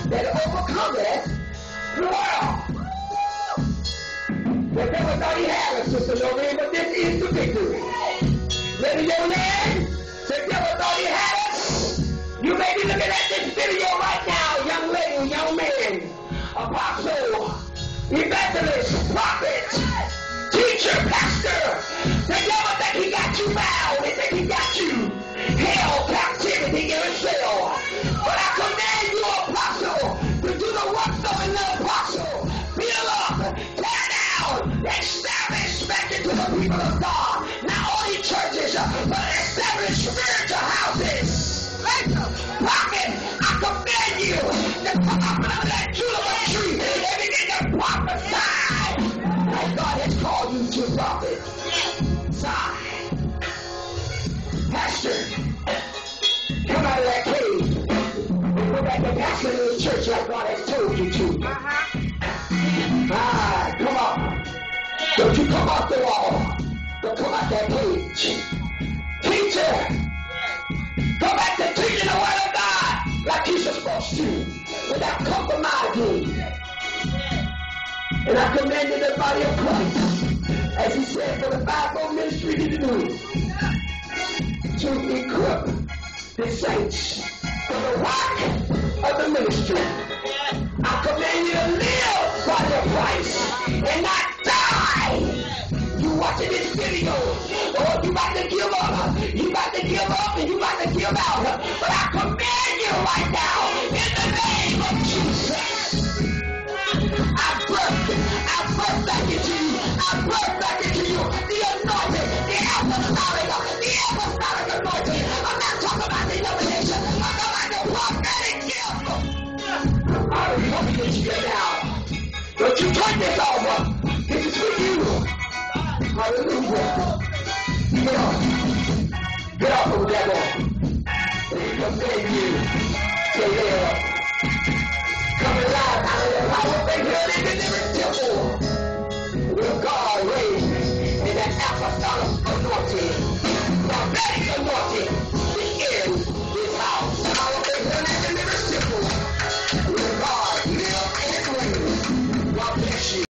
that overcometh the world. The devil thought he had us, Sister Lorraine, but this is the victory. Lady Yolande, the devil thought he had us. You may be looking at this video right now, young lady, young man, apostle, evangelist, prophet, teacher, pastor. The devil think he got you bound. He think he got you hell, captivity, in a cell. But I command you, apostle, to do the works of an apostle. Build up, tear down, establish back into the people of God. Not only churches, but establish spiritual houses. Prophet, I command you to come up under that juniper tree and begin to prophesy. Like God has called you to prophet. Pastor, come out of that cave and go back to pastoring the church like God has told you to. Come on. Don't you come off the wall, but come out that cage. Teacher, go back to teaching the word of God like you're supposed to, without compromising. And I commanded the body of Christ, as he said, for the fivefold ministry to do, to equip the saints for the work of the ministry. I command you to live, body of Christ, and not die. You watching this video, oh, you about to give up, you about to give up, and you about to give out. But I command you right now, in the name of Jesus. I birth back into you. I birth back into you the anointing, the apostolic anointing. I'm not talking about the denomination. I'm talking about the prophetic gift. I'm coming to you now. Don't you turn this over. This is for you. Hallelujah. Get off. Get off over there, boy.